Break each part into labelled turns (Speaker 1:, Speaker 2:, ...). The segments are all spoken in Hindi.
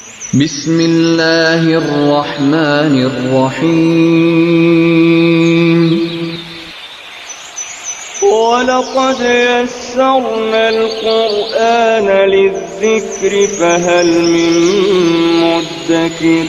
Speaker 1: बिस्मिल्लाहिर्रहमानिर्रहीम।
Speaker 2: वलक़द यस्सरना अल-क़ुरआन लिज़्ज़िक्रि फ़हल मिन मुद्दकिर।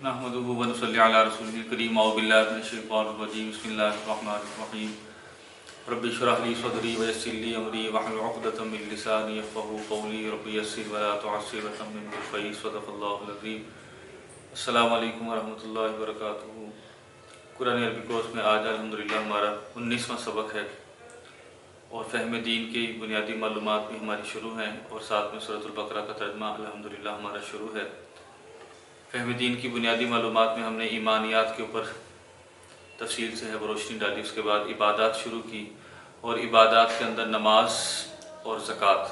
Speaker 3: नहमदुहु व नसल्ली अला रसूलिल करीम। औज़ु बिल्लाहि मिनश शैतानिर रजीम। बिस्मिल्लाहिर रहमानिर रहीम। रब्बि इश्रह ली सदरी व यस्सिर ली अमरी वहलुल उक़दतम मिन लिसानी यफ़क़हू क़ौली। रब्बि यस्सिर व ला तुअस्सिर वतम्मिम बिल खैर। सदक़ल्लाहुल अज़ीम। अस्सलामु अलैकुम व रहमतुल्लाहि व बरकातुहू। कुरान अरबी कोर्स में आज अल्हम्दुलिल्लाह हमारा 19वां सबक है और फ़हम दीन की बुनियादी मालूमात भी हमारी शुरू हैं और साथ में सूरतुल बकरा का तर्जुमा अल्हम्दुलिल्लाह हमारा शुरू है। फ़हम दीन की बुनियादी मालूमात में हमने ईमानियात के ऊपर तफसील से है वो रोशनी डाली। उसके बाद इबादत शुरू की और इबादत के अंदर नमाज और ज़कात,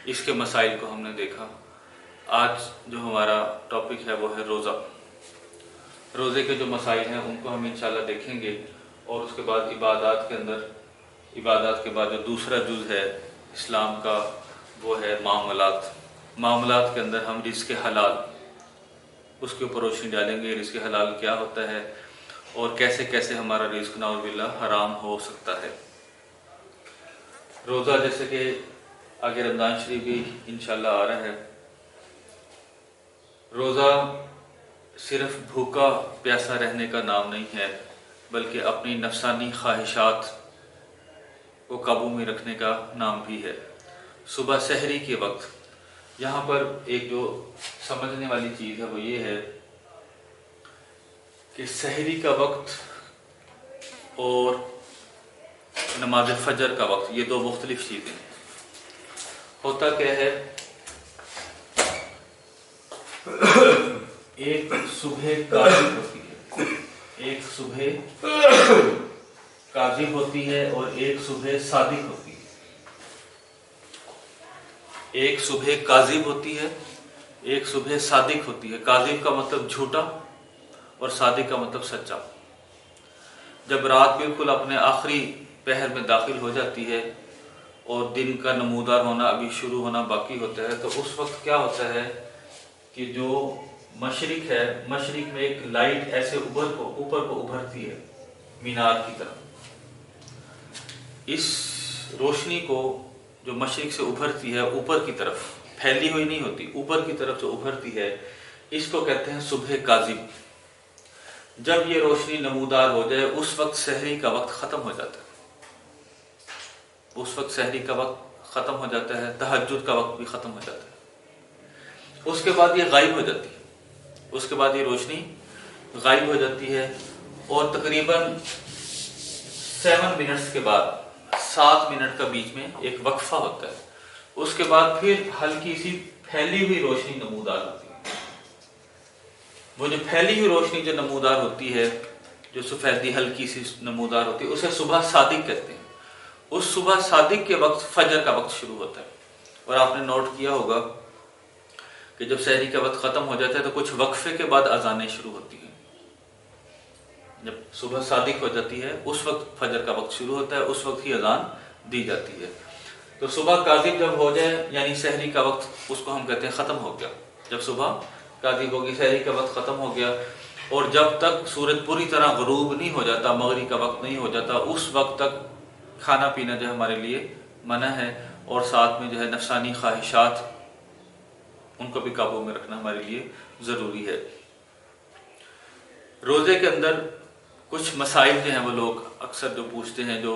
Speaker 3: इसके मसाइल को हमने देखा। आज जो हमारा टॉपिक है वो है रोज़ा। रोज़े के जो मसाइल हैं उनको हम इंशाल्लाह देखेंगे और उसके बाद इबादत के अंदर, इबादत के बाद जो दूसरा जुज़ है इस्लाम का वो है मामलात। मामलात के अंदर हम रिज़्क़ हलाल, उसके ऊपर रोशनी डालेंगे। रिज़्क़ हलाल क्या होता है और कैसे कैसे हमारा रिज़्क़ नाउज़ुबिल्लाह हराम हो सकता है। रोज़ा, जैसे कि आगे रमज़ान शरीफ भी इंशाल्लाह आ रहा है, रोज़ा सिर्फ भूखा प्यासा रहने का नाम नहीं है बल्कि अपनी नफसानी ख्वाहिशात को काबू में रखने का नाम भी है। सुबह सहरी के वक्त यहाँ पर एक जो समझने वाली चीज़ है वो ये है कि सहरी का वक्त और नमाज फजर का वक्त, ये दो मुख्तलिफ चीज़ें। होता क्या है, एक सुबह काज़िब होती है, एक सुबह काज़िब होती है और एक सुबह सादिक होती है। एक सुबह काज़िब होती है, एक सुबह सादिक होती है। काज़िब का मतलब झूठा और सादिक का मतलब सच्चा। जब रात बिल्कुल अपने आखिरी पहर में दाखिल हो जाती है और दिन का नमूदार होना अभी शुरू होना बाकी होता है, तो उस वक्त क्या होता है कि जो मशरिक है, मशरिक में एक लाइट ऐसे ऊपर को उभरती है मीनार की तरफ। इस रोशनी को जो मशरिक से उभरती है ऊपर की तरफ, फैली हुई नहीं होती, ऊपर की तरफ जो उभरती है, इसको कहते हैं सुबह काज़िब। जब ये रोशनी नमूदार हो जाए उस वक्त सहरी का वक्त ख़त्म हो जाता है, उस वक्त सहरी का वक्त ख़त्म हो जाता है, तहज्जुद का वक्त भी ख़त्म हो जाता है। उसके बाद ये गायब हो जाती है, उसके बाद ये रोशनी गायब हो जाती है और तकरीबन 7 मिनट्स के बाद, 7 मिनट का बीच में एक वक्फा होता है। उसके बाद फिर हल्की सी फैली हुई रोशनी नमूदार होती है। वो जो फैली हुई रोशनी जो नमूदार होती है, जो सफ़ेदी हल्की सी नमूदार होती है, उसे सुबह सादिक कहते हैं। उस सुबह सादिक के वक्त फजर का वक्त शुरू होता है। और आपने नोट किया होगा कि जब सहरी का वक्त ख़त्म हो जाता है तो कुछ वक्फे के बाद अजानें शुरू होती हैं। जब सुबह सादिक हो जाती है उस वक्त फजर का वक्त शुरू होता है, उस वक्त ही अजान दी जाती है। तो सुबह काज़िब जब हो जाए, यानी सहरी का वक्त, उसको हम कहते हैं ख़त्म हो गया। जब सुबह काज़िब होगी, सहरी का वक्त ख़त्म हो गया, और जब तक सूरज पूरी तरह ग़ुरूब नहीं हो जाता, मगरिब का वक्त नहीं हो जाता, उस वक्त तक खाना पीना जो हमारे लिए मना है। और साथ में जो है नफसानी ख्वाहिशात, उनको भी काबू में रखना हमारे लिए ज़रूरी है। रोज़े के अंदर कुछ मसाइल जो हैं वो लोग अक्सर जो पूछते हैं, जो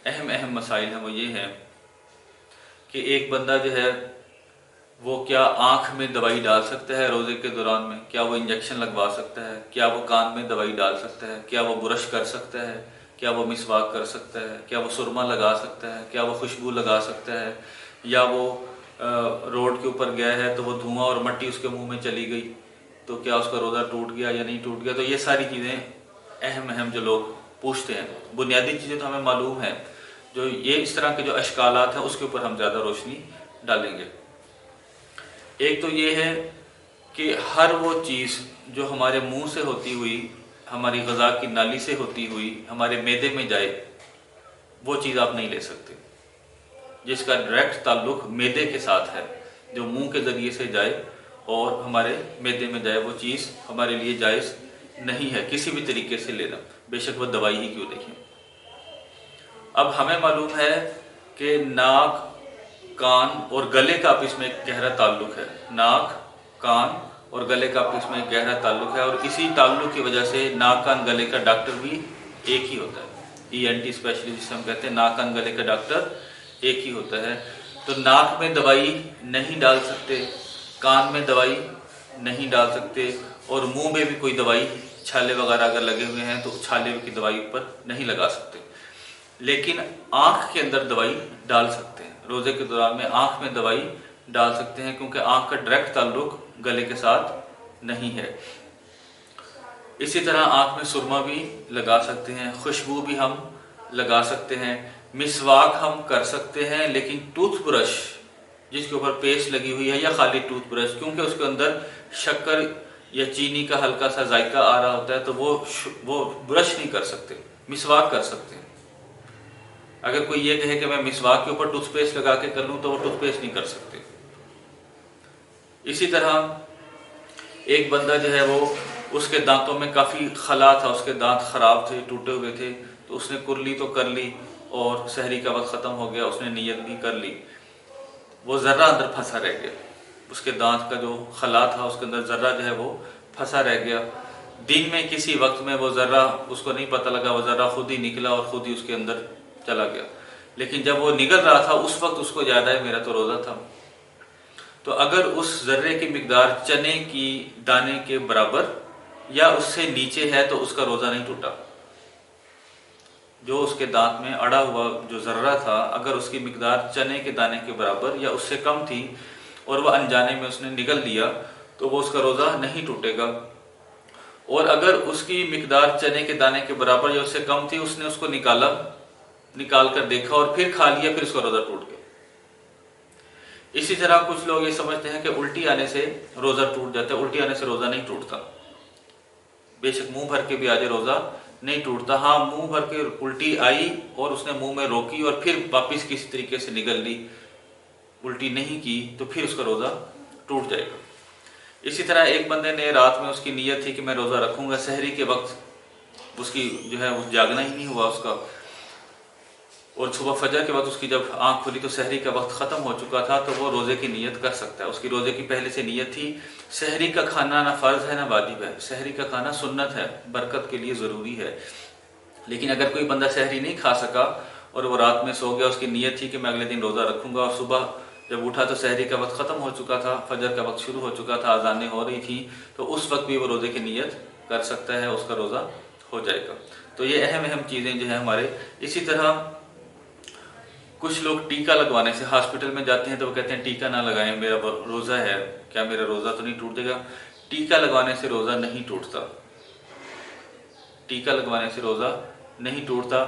Speaker 3: अहम मसाइल हैं वो ये हैं कि एक बंदा जो है वो क्या आँख में दवाई डाल सकता है रोज़े के दौरान में? क्या वो इंजेक्शन लगवा सकता है? क्या वो कान में दवाई डाल सकता है? क्या वो ब्रश कर सकता है? क्या वो मिसवाक कर सकता है? क्या वो सुरमा लगा सकता है? क्या वो खुशबू लगा सकता है? या वो रोड के ऊपर गया है तो वो धुआं और मट्टी उसके मुंह में चली गई, तो क्या उसका रोज़ा टूट गया या नहीं टूट गया। तो ये सारी चीज़ें अहम जो लोग पूछते हैं, बुनियादी चीज़ें तो हमें मालूम है, जो ये इस तरह के जो अश्कालात हैं उसके ऊपर हम ज़्यादा रोशनी डालेंगे। एक तो ये है कि हर वो चीज़ जो हमारे मुंह से होती हुई, हमारी ग़िज़ा की नाली से होती हुई हमारे मैदे में जाए, वो चीज़ आप नहीं ले सकते। जिसका डायरेक्ट ताल्लुक मैदे के साथ है, जो मुंह के ज़रिए से जाए और हमारे मैदे में जाए, वो चीज़ हमारे लिए जायज़ नहीं है किसी भी तरीके से लेना, बेशक वह दवाई ही क्यों नहीं है। अब हमें मालूम है कि नाक, कान और गले का आपस में एक गहरा ताल्लुक है। नाक, कान और गले का आपस में एक गहरा ताल्लुक है, और इसी ताल्लुक की वजह से नाक, कान, गले का डॉक्टर भी एक ही होता है। ENT स्पेशलिस्ट जिसे हम कहते हैं, नाक, कान, गले का डॉक्टर एक ही होता है। तो नाक में दवाई नहीं डाल सकते, कान में दवाई नहीं डाल सकते, और मुंह में भी कोई दवाई, छाले वगैरह अगर लगे हुए हैं तो छाले की दवाई ऊपर नहीं लगा सकते। लेकिन आँख के अंदर दवाई डाल सकते हैं। रोज़े के दौरान में आँख में दवाई डाल सकते हैं, क्योंकि आँख का डायरेक्ट ताल्लुक गले के साथ नहीं है। इसी तरह आँख में सुरमा भी लगा सकते हैं, खुशबू भी हम लगा सकते हैं, मिसवाक हम कर सकते हैं, लेकिन टूथब्रश जिसके ऊपर पेस्ट लगी हुई है या खाली टूथब्रश, क्योंकि उसके अंदर शक्कर या चीनी का हल्का सा जायका आ रहा होता है, तो वो ब्रश नहीं कर सकते, मिसवाक कर सकते हैं। अगर कोई ये कहे कि मैं मिसवाक के ऊपर टूथपेस्ट लगा के कर लूँ, तो वो टूथपेस्ट नहीं कर सकते। इसी तरह एक बंदा जो है वो, उसके दांतों में काफ़ी खला था, उसके दांत ख़राब थे, टूटे हुए थे, तो उसने कुरली तो कर ली और सहरी का वक्त ख़त्म हो गया, उसने नियत भी कर ली, वो ज़र्रा अंदर फंसा रह गया। उसके दांत का जो खला था उसके अंदर ज़र्रा जो है वो फंसा रह गया। दिन में किसी वक्त में वो ज़र्रा, उसको नहीं पता लगा, वो ज़र्रा खुद ही निकला और खुद ही उसके अंदर चला गया। लेकिन जब वो निकल रहा था उस वक्त उसको याद आया मेरा तो रोज़ा था। तो अगर उस ज़र्रे की मिकदार चने की दाने के बराबर या उससे नीचे है तो उसका रोज़ा नहीं टूटा। जो उसके दांत में अड़ा हुआ जो ज़र्रा था, अगर उसकी मिकदार चने के दाने के बराबर या उससे कम थी और वह अनजाने में उसने निगल लिया, तो वो उसका रोज़ा नहीं टूटेगा। और अगर उसकी मिकदार चने के दाने के बराबर या उससे कम थी, उसने उसको निकाल कर देखा और फिर खा लिया, फिर उसका रोज़ा टूट गया। इसी तरह कुछ लोग ये समझते हैं कि उल्टी आने से रोज़ा टूट जाता है। उल्टी आने से रोज़ा नहीं टूटता, बेशक मुंह भर के भी आ जाए रोज़ा नहीं टूटता। हाँ, मुंह भर के उल्टी आई और उसने मुंह में रोकी और फिर वापिस किसी तरीके से निगल ली, उल्टी नहीं की, तो फिर उसका रोज़ा टूट जाएगा। इसी तरह एक बंदे ने रात में उसकी नीयत थी कि मैं रोज़ा रखूँगा, सहरी के वक्त उसकी जो है वो जागना ही नहीं हुआ उसका, और सुबह फजर के वक्त उसकी जब आंख खुली तो सहरी का वक्त ख़त्म हो चुका था, तो वो रोज़े की नीयत कर सकता है। उसकी रोज़े की पहले से नीयत थी। सहरी का खाना ना फ़र्ज़ है ना वाजिब है, सहरी का खाना सुन्नत है, बरकत के लिए ज़रूरी है। लेकिन अगर कोई बंदा सहरी नहीं खा सका और वो रात में सो गया, उसकी नीयत थी कि मैं अगले दिन रोज़ा रखूँगा, और सुबह जब उठा तो सहरी का वक्त ख़त्म हो चुका था, फजर का वक्त शुरू हो चुका था, अज़ानें हो रही थी, तो उस वक्त भी वो रोज़े की नीयत कर सकता है, उसका रोज़ा हो जाएगा। तो ये अहम चीज़ें जो है हमारे। इसी तरह कुछ लोग टीका लगवाने से, हॉस्पिटल में जाते हैं तो वो कहते हैं टीका ना लगाएं, मेरा रोज़ा है, क्या मेरा रोज़ा तो नहीं टूट जाएगा। टीका लगवाने से रोज़ा नहीं टूटता, टीका लगवाने से रोज़ा नहीं टूटता।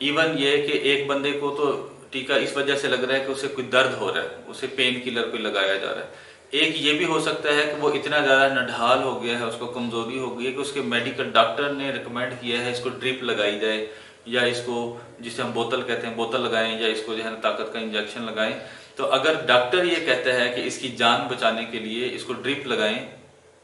Speaker 3: इवन ये कि एक बंदे को तो टीका इस वजह से लग रहा है कि उसे कोई दर्द हो रहा है, उसे पेन किलर कोई लगाया जा रहा है। एक ये भी हो सकता है कि वो इतना ज़्यादा नढाल हो गया है, उसको कमज़ोरी हो गई है कि उसके मेडिकल डॉक्टर ने रिकमेंड किया है इसको ड्रिप लगाई जाए, या इसको जिसे हम बोतल कहते हैं बोतल लगाएं, या इसको जो है ताकत का इंजेक्शन लगाएं। तो अगर डॉक्टर ये कहता है कि इसकी जान बचाने के लिए इसको ड्रिप लगाएं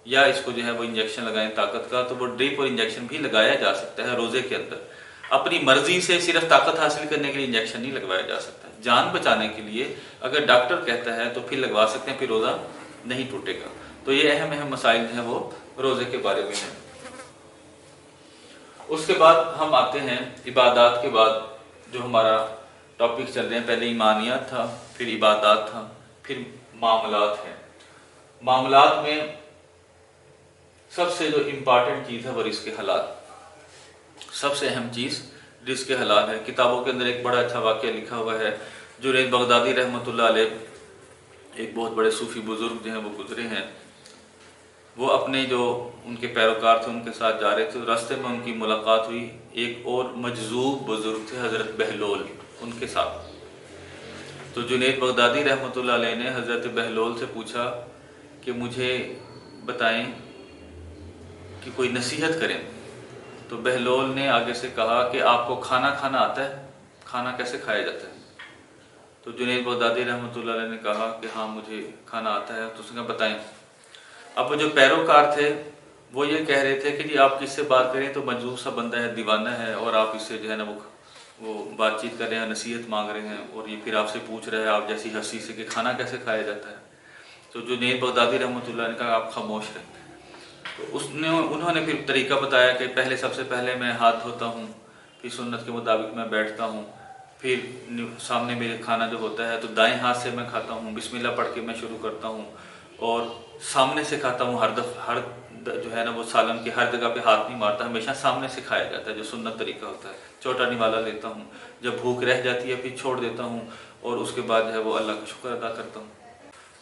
Speaker 3: या इसको जो है वो इंजेक्शन लगाएं ताकत का, तो वो ड्रिप और इंजेक्शन भी लगाया जा सकता है रोज़े के अंदर। अपनी मर्जी से सिर्फ ताकत हासिल करने के लिए इंजेक्शन नहीं लगवाया जा सकता, जान बचाने के लिए अगर डॉक्टर कहता है तो फिर लगवा सकते हैं, फिर रोज़ा नहीं टूटेगा। तो ये अहम मसाइल जो है वो रोज़े के बारे में है। उसके बाद हम आते हैं इबादत के बाद जो हमारा टॉपिक चल रहे हैं, पहले ईमानियात था, फिर इबादत था, फिर मामलात हैं। मामलात में सबसे जो इम्पॉर्टेंट चीज़ है वो रिज़्क़ हलाल, सबसे अहम चीज़ रिज़्क़ हलाल है। किताबों के अंदर एक बड़ा अच्छा वाक़या लिखा हुआ है। जुनैद बगदादी रहमतुल्लाह अलैह एक बहुत बड़े सूफ़ी बुज़ुर्ग जो हैं वो गुजरे हैं, वो अपने जो उनके पैरोकार थे उनके साथ जा रहे थे। रास्ते में उनकी मुलाकात हुई एक और मजजूब बुजुर्ग थे, हज़रत बहलोल, उनके साथ। तो जुनैद बगदादी रहमतुल्लाह अलैह ने हज़रत बहलोल से पूछा कि मुझे बताएं कि कोई नसीहत करें। तो बहलोल ने आगे से कहा कि आपको खाना खाना आता है, खाना कैसे खाया जाता है? तो जुनैद बगदादी रहमतुल्लाह अलैह ने कहा कि हाँ मुझे खाना आता है। तो उसने बताएं। अब वो जो पैरोकार थे वो ये कह रहे थे कि जी आप किससे बात करें तो मजबूर सा बंदा है, दीवाना है, और आप इससे जो है ना वो बातचीत कर रहे हैं, नसीहत मांग रहे हैं, और ये फिर आपसे पूछ रहे हैं आप जैसी हंसी से कि खाना कैसे खाया जाता है। तो जुनैद बगदादी रहमतुल्लाह ने कहा आप खामोश रहें। तो उन्होंने फिर तरीका बताया कि सबसे पहले मैं हाथ धोता हूँ, फिर सुन्नत के मुताबिक मैं बैठता हूँ, फिर सामने मेरे खाना जो होता है तो दाएं हाथ से मैं खाता हूँ, बिस्मिल्लाह पढ़ के मैं शुरू करता हूँ, और सामने से खाता हूँ। हर जो है ना वो सालन की हर जगह पे हाथ नहीं मारता, हमेशा सामने से खाया जाता है जो सुन्नत तरीका होता है। छोटा निवाला लेता हूँ, जब भूख रह जाती है फिर छोड़ देता हूँ, और उसके बाद जो है वो अल्लाह का शुक्र अदा करता हूँ।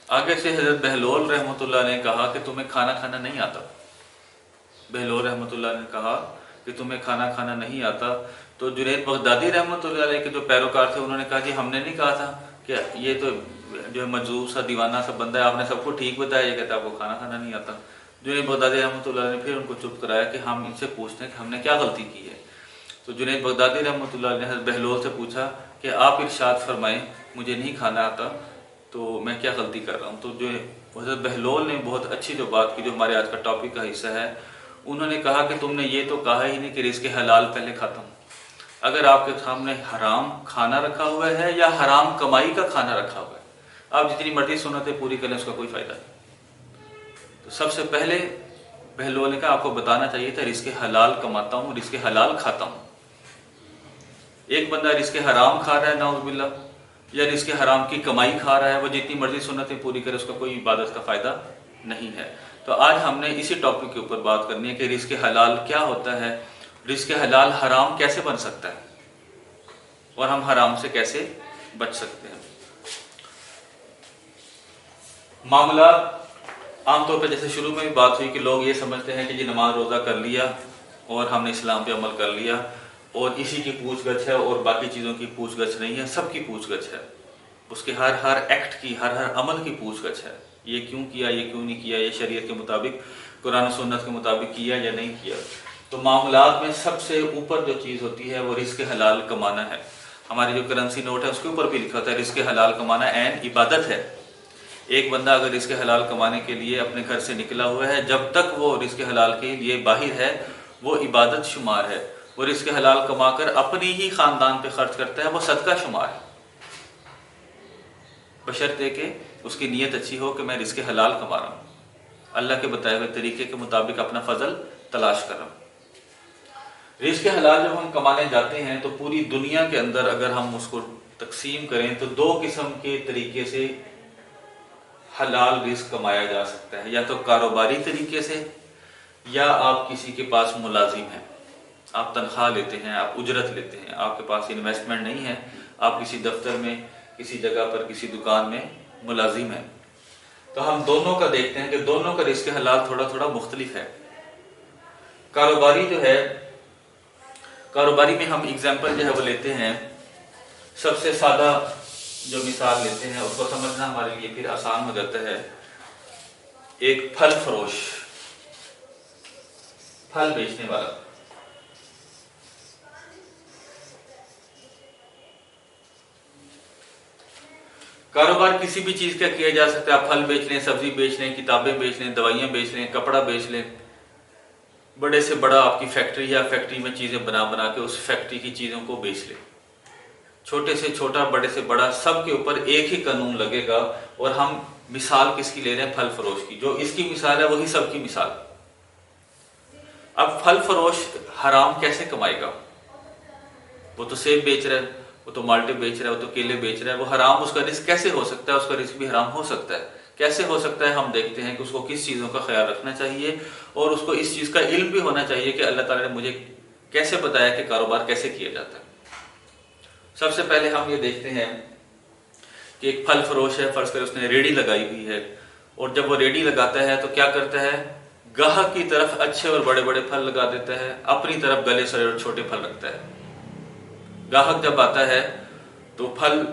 Speaker 3: आगे से हज़रत बहलोल रहमतुल्लाह ने कहा कि तुम्हें खाना खाना नहीं आता। बहलोल रहमतुल्लाह ने कहा कि तुम्हें खाना खाना नहीं आता। तो जुनैद बगदादी रहमतुल्लाह अलैह के जो पैरोकार थे उन्होंने कहा कि हमने नहीं कहा था कि ये तो जो है मजबूर सा दीवाना सा बंदा है, आपने सबको ठीक बताया, ये कहता है आपको खाना खाना नहीं आता। जुनैद बगदादी रहमतुल्लाह ने फिर उनको चुप कराया कि हम इनसे पूछते हैं कि हमने क्या गलती की है। तो जुनैद बगदादी रहमतुल्लाह ने बहलोल से पूछा कि आप इरशाद फरमाएं, मुझे नहीं खाना आता तो मैं क्या गलती कर रहा हूँ। तो जो हज़रत बहलोल ने बहुत अच्छी जो बात की, जो हमारे आज का टॉपिक का हिस्सा है, उन्होंने कहा कि तुमने ये तो कहा ही नहीं कि रिज़्क़ हलाल पहले खाता हूँ। अगर आपके सामने हराम खाना रखा हुआ है या हराम कमाई का खाना रखा हुआ है, आप जितनी मर्जी सुन्नतें पूरी करें उसका कोई फ़ायदा नहीं। तो सबसे पहले बहलोल ने कहा आपको बताना चाहिए था रिज़्क़ हलाल कमाता हूँ, रिज़्क़ हलाल खाता हूँ। एक बंदा रिज़्क़ हराम खा रहा है नाउज़ुबिल्लाह, या रिज़्क़ हराम की कमाई खा रहा है, वो जितनी मर्जी सुन्नतें पूरी करे उसका कोई इबादत का फ़ायदा नहीं है। तो आज हमने इसी टॉपिक के ऊपर बात करनी है कि रिज़्क़ हलाल क्या होता है, रिज़्क़ हलाल हराम कैसे बन सकता है, और हम हराम से कैसे बच सकते हैं। मामला आमतौर पर जैसे शुरू में भी बात हुई कि लोग ये समझते हैं कि जी नमाज रोज़ा कर लिया और हमने इस्लाम पे अमल कर लिया और इसी की पूछगछ है और बाकी चीज़ों की पूछगछ नहीं है, सबकी पूछगछ है। उसके हर एक्ट की, हर अमल की पूछगछ है। ये क्यों किया, ये क्यों नहीं किया, ये शरीयत के मुताबिक, कुरान सुन्नत के मुताबिक किया या नहीं किया। तो मामलात में सबसे ऊपर जो चीज़ होती है वो रिज़्क़ हलाल कमाना है। हमारी जो करेंसी नोट है उसके ऊपर भी लिखा होता है रिज़्क़ हलाल कमाना ऐन इबादत है। एक बंदा अगर रिज़्क़ हलाल कमाने के लिए अपने घर से निकला हुआ है, जब तक वो रिज़्क़ हलाल के लिए बाहिर है वो इबादत शुमार है। वो रिज़्क़ हलाल कमाकर अपनी ही ख़ानदान पे खर्च करता है, वो सदका शुमार है, बशर्ते कि उसकी नीयत अच्छी हो कि मैं रिज़्क़ हलाल कमा रहा हूँ, अल्लाह के बताए हुए तरीके के मुताबिक अपना फजल तलाश कर रहा हूँ। रिज़्क़ हलाल जब हम कमाने जाते हैं तो पूरी दुनिया के अंदर अगर हम उसको तकसीम करें तो दो किस्म के तरीके से हलाल रिज़्क़ कमाया जा सकता है। या तो कारोबारी तरीके से, या आप किसी के पास मुलाजिम हैं, आप तनख्वाह लेते हैं, आप उजरत लेते हैं, आपके पास इन्वेस्टमेंट नहीं है, आप किसी दफ्तर में, किसी जगह पर, किसी दुकान में मुलाजिम हैं। तो हम दोनों का देखते हैं कि दोनों का रिज़्क़ हलाल थोड़ा थोड़ा मुख्तलिफ है। कारोबारी जो है, कारोबारी में हम एग्जाम्पल जो है वो लेते हैं, सबसे सादा जो मिसाल लेते हैं उसको समझना हमारे लिए फिर आसान हो जाता है। एक फल फरोश, फल बेचने वाला, कारोबार किसी भी चीज का किया जा सकता है। आप फल बेच लें, सब्जी बेच लें, किताबें बेच लें, दवाइयां बेच लें, कपड़ा बेच लें, बड़े से बड़ा आपकी फैक्ट्री या फैक्ट्री में चीजें बना बना के उस फैक्ट्री की चीजों को बेच लें। छोटे से छोटा, बड़े से बड़ा, सबके ऊपर एक ही कानून लगेगा। और हम मिसाल किसकी ले रहे हैं? फल फरोश की। जो इसकी मिसाल है वही सबकी मिसाल। अब फल फरोश हराम कैसे कमाएगा? वो तो सेब बेच रहा है, वो तो माल्टे बेच रहा है, वो तो केले बेच रहा है, वो हराम, उसका रिस्क कैसे हो सकता है? उसका रिस्क भी हराम हो सकता है। कैसे हो सकता है? हम देखते हैं कि उसको किस चीज़ों का ख्याल रखना चाहिए और उसको इस चीज़ का इल्म भी होना चाहिए कि अल्लाह ताला ने मुझे कैसे बताया कि कारोबार कैसे किया जाता है। सबसे पहले हम ये देखते हैं कि एक फल फरोश है, फर्ज करें उसने रेडी लगाई हुई है, और जब वो रेडी लगाता है तो क्या करता है? गाहक की तरफ अच्छे और बड़े बड़े फल लगा देता है, अपनी तरफ गले सड़े और छोटे फल रखता है। गाहक जब आता है तो फल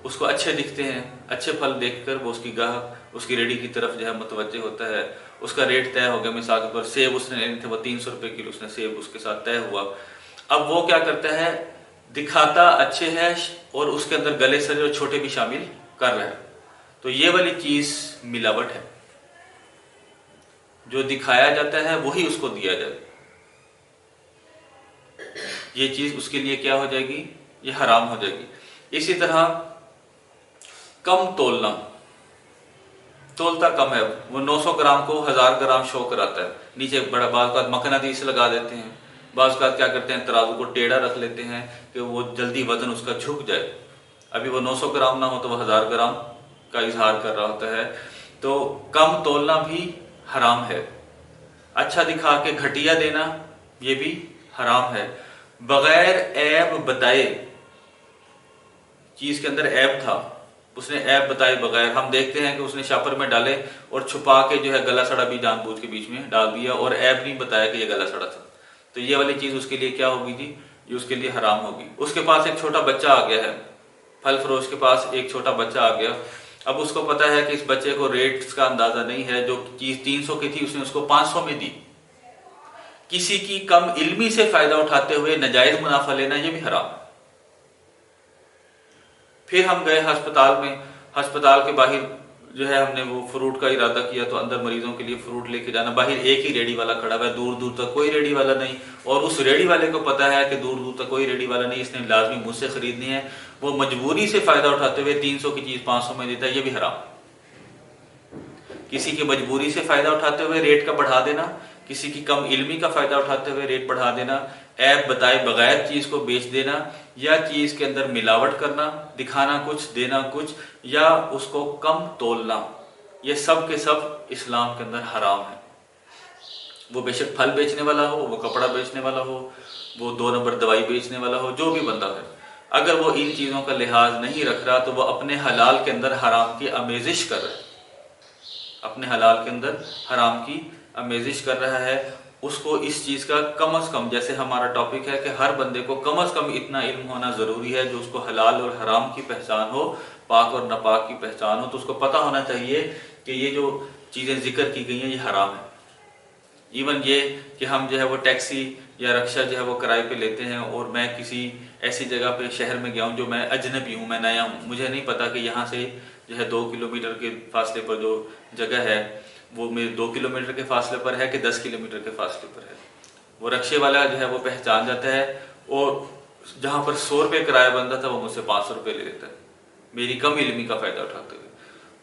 Speaker 3: उसको अच्छे दिखते हैं, अच्छे फल देखकर वो उसकी गाहक उसकी रेडी की तरफ जो है मुतवज्जे होता है। उसका रेट तय हो गया, मिसाल के तौर सेब उसने लेने थे, वो 300 रुपए किलो उसने सेब उसके साथ तय हुआ। अब वो क्या करता है, दिखाता अच्छे है और उसके अंदर गले सड़े और छोटे भी शामिल कर रहा है। तो ये वाली चीज मिलावट है, जो दिखाया जाता है वही उसको दिया जाए, ये चीज उसके लिए क्या हो जाएगी, ये हराम हो जाएगी। इसी तरह कम तोलना, तोलता कम है, वो 900 ग्राम को 1000 ग्राम शो कराता है, नीचे बड़ा बात मकनादीस लगा देते हैं, बाज़ क्या करते हैं तराजू को टेढ़ा रख लेते हैं कि वो जल्दी वजन उसका झुक जाए। अभी वो 900 ग्राम ना हो तो वो 1000 ग्राम का इजहार कर रहा होता है। तो कम तोलना भी हराम है। अच्छा दिखा के घटिया देना ये भी हराम है। बगैर ऐब बताए, चीज के अंदर ऐब था, उसने ऐब बताए बगैर, हम देखते हैं कि उसने शापर में डाले और छुपा के जो है गला सड़ा भी जानबूझ के बीच में डाल दिया और ऐब नहीं बताया कि ये गला सड़ा था, तो ये वाली चीज उसके लिए क्या होगी जी, ये उसके लिए हराम होगी। उसके पास एक छोटा बच्चा आ गया है, फल फरोश के पास एक छोटा बच्चा आ गया, अब उसको पता है कि इस बच्चे को रेट्स का अंदाजा नहीं है, जो चीज 300 की थी उसने उसको 500 में दी। किसी की कम इल्मी से फायदा उठाते हुए नाजायज मुनाफा लेना ये भी हराम है। फिर हम गए अस्पताल में, अस्पताल के बाहर जो है हमने वो फ्रूट का इरादा किया, तो अंदर मरीजों के लिए फ्रूट लेके जाना, बाहर एक ही रेडी वाला खड़ा हुआ है, दूर दूर तक कोई रेडी वाला नहीं, और उस रेडी वाले को पता है कि दूर दूर तक कोई रेडी वाला नहीं, इसने लाजमी मुझसे खरीदनी है, वो मजबूरी से फायदा उठाते हुए 300 की चीज 500 में देता है, ये भी हराम। किसी की मजबूरी से फायदा उठाते हुए रेट का बढ़ा देना, किसी की कम इल्मी का फायदा उठाते हुए रेट बढ़ा देना, ऐप बताए बगैर चीज को बेच देना, या चीज के अंदर मिलावट करना, दिखाना कुछ देना कुछ, या उसको कम तोलना, ये सब के सब इस्लाम के अंदर हराम है। वो बेशक फल बेचने वाला हो, वो कपड़ा बेचने वाला हो, वो 2 नंबर दवाई बेचने वाला हो, जो भी बंदा है, अगर वो इन चीजों का लिहाज नहीं रख रहा तो वो अपने हलाल के अंदर हराम की आमेजिश कर रहा है, अपने हलाल के अंदर हराम की आमेजिश कर रहा है। उसको इस चीज का कम से कम, जैसे हमारा टॉपिक है कि हर बंदे को कम से कम इतना इल्म होना जरूरी है, जो उसको हलाल और हराम की पहचान हो, पाक और नापाक की पहचान हो, तो उसको पता होना चाहिए कि ये जो चीजें जिक्र की गई हैं ये हराम है। इवन ये कि हम जो है वो टैक्सी या रक्षा जो है वो किराए पे लेते हैं, और मैं किसी ऐसी जगह पे शहर में गया हूँ जो मैं अजनबी हूँ, मैं नया हूँ, मुझे नहीं पता कि यहाँ से जो है 2 किलोमीटर के फासले पर जो जगह है वो मेरे 2 किलोमीटर के फासले पर है कि 10 किलोमीटर के फासले पर है। वो रक्शे वाला जो है वो पहचान जाता है, और जहाँ पर 100 रुपये किराया बनता था वो मुझसे 500 रुपये ले लेता है, मेरी कम इल्मी का फायदा उठाते हुए।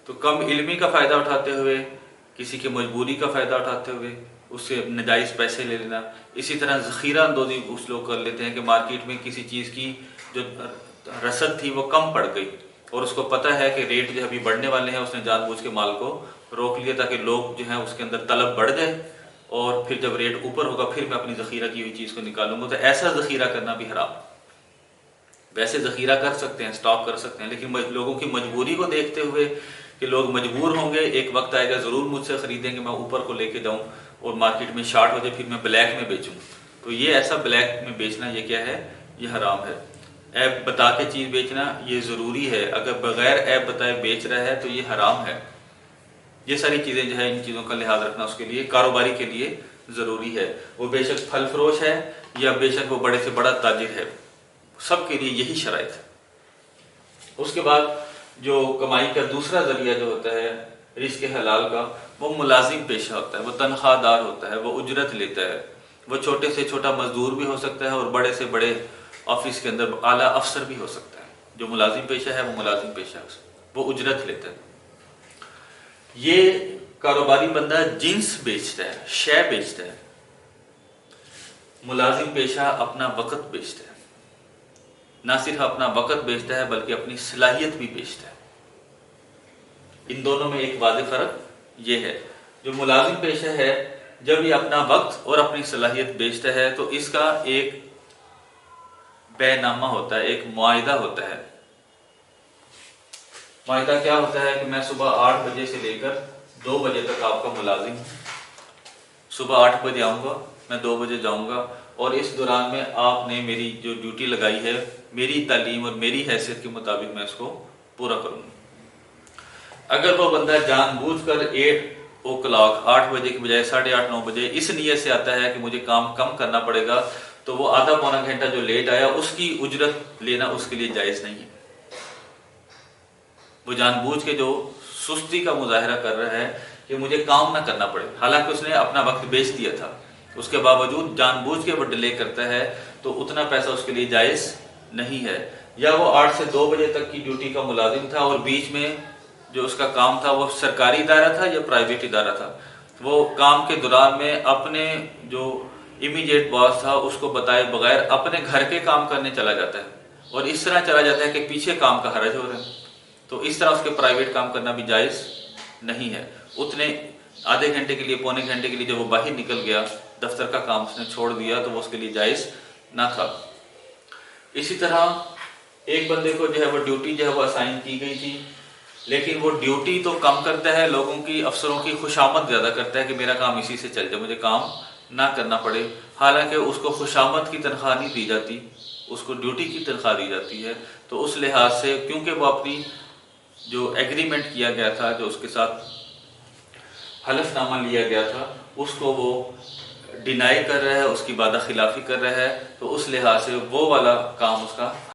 Speaker 3: तो कम इल्मी का फायदा उठाते हुए, किसी की मजबूरी का फायदा उठाते हुए उससे नाजायज पैसे ले लेना। इसी तरह ज़ख़ीरा अंदोज़ी कुछ लोग कर लेते हैं कि मार्केट में किसी चीज़ की जो रसद थी वो कम पड़ गई, और उसको पता है कि रेट जो अभी बढ़ने वाले हैं, उसने जानबूझ के माल को रोक लिया ताकि लोग जो है उसके अंदर तलब बढ़ जाए, और फिर जब रेट ऊपर होगा फिर मैं अपनी ज़ख़ीरा की हुई चीज़ को निकालूंगा। तो ऐसा ज़ख़ीरा करना भी हराम। वैसे ज़ख़ीरा कर सकते हैं, स्टॉक कर सकते हैं, लेकिन लोगों की मजबूरी को देखते हुए कि लोग मजबूर होंगे, एक वक्त आएगा ज़रूर मुझसे ख़रीदेंगे, मैं ऊपर को लेके जाऊँ और मार्केट में शार्ट हो जाए, फिर मैं ब्लैक में बेचूँ, तो ये ऐसा ब्लैक में बेचना ये क्या है, ये हराम है। ऐप बता के चीज़ बेचना ये ज़रूरी है, अगर बगैर ऐप बताए बेच रहा है तो ये हराम है। ये सारी चीज़ें जो है, इन चीज़ों का लिहाज रखना उसके लिए, कारोबारी के लिए ज़रूरी है। वो बेशक फल फरोश है या बेशक वो बड़े से बड़ा ताजिर है, सबके लिए यही शराइत है। उसके बाद जो कमाई का दूसरा जरिया जो होता है रिज़्क़ हलाल का, वो मुलाजिम पेशा होता है, वो तनख्वाहदार होता है, वो उजरत लेता है। वो छोटे से छोटा मजदूर भी हो सकता है और बड़े से बड़े ऑफिस के अंदर आला अफसर भी हो सकता है। जो मुलाजिम पेशा है वो मुलाजिम पेशा, वो उजरत लेता है। ये कारोबारी बंदा जिन्स बेचता है, शय बेचता है। मुलाजिम पेशा अपना वक़्त बेचता है, ना सिर्फ अपना वक़्त बेचता है बल्कि अपनी सलाहियत भी बेचता है। इन दोनों में एक वाज़ेह फ़र्क ये है, जो मुलाजिम पेशा है जब ये अपना वक्त और अपनी सलाहियत बेचता है तो इसका एक बैनामा होता है, एक मुआहिदा होता है। मुआहिदा क्या होता है कि मैं सुबह 8 बजे से लेकर 2 बजे तक आपका मुलाजिम हूँ, सुबह 8 बजे आऊँगा, मैं 2 बजे जाऊँगा, और इस दौरान में आपने मेरी जो ड्यूटी लगाई है, मेरी तालीम और मेरी हैसियत के मुताबिक मैं इसको पूरा करूँगा। अगर वो बंदा जानबूझकर 8 बजे के बजाय 8:30 9 बजे इस नीयत से आता है कि मुझे काम कम करना पड़ेगा, तो वो आधा पौना घंटा जो लेट आया उसकी उजरत लेना उसके लिए जायज़ नहीं है। वो जानबूझ के जो सुस्ती का मुजाहरा कर रहा है कि मुझे काम ना करना पड़े, हालांकि उसने अपना वक्त बेच दिया था, उसके बावजूद जानबूझ के वो डिले करता है, तो उतना पैसा उसके लिए जायज़ नहीं है। या वो 8 से 2 बजे तक की ड्यूटी का मुलाजिम था और बीच में जो उसका काम था वो सरकारी इदारा था या प्राइवेट इदारा था, वो काम के दौरान में अपने जो इमीडिएट बॉस था उसको बताए बगैर अपने घर के काम करने चला जाता है, और इस तरह चला जाता है कि पीछे काम का हरज हो रहा है, तो इस तरह उसके प्राइवेट काम करना भी जायज़ नहीं है। उतने आधे घंटे के लिए, पौने घंटे के लिए जब वो बाहर निकल गया, दफ्तर का काम उसने छोड़ दिया, तो वो उसके लिए जायज़ ना था। इसी तरह एक बंदे को जो है वो ड्यूटी जो है वो असाइन की गई थी, लेकिन वो ड्यूटी तो कम करता है, लोगों की, अफसरों की खुशामद ज़्यादा करता है कि मेरा काम इसी से चल जाए, मुझे काम ना करना पड़े। हालांकि उसको खुशामद की तनख्वाह नहीं दी जाती, उसको ड्यूटी की तनख्वाह दी जाती है। तो उस लिहाज से, क्योंकि वो अपनी जो एग्रीमेंट किया गया था, जो उसके साथ हलफनामा लिया गया था, उसको वो डिनाई कर रहा है, उसकी वादा खिलाफी कर रहा है, तो उस लिहाज से वो वाला काम उसका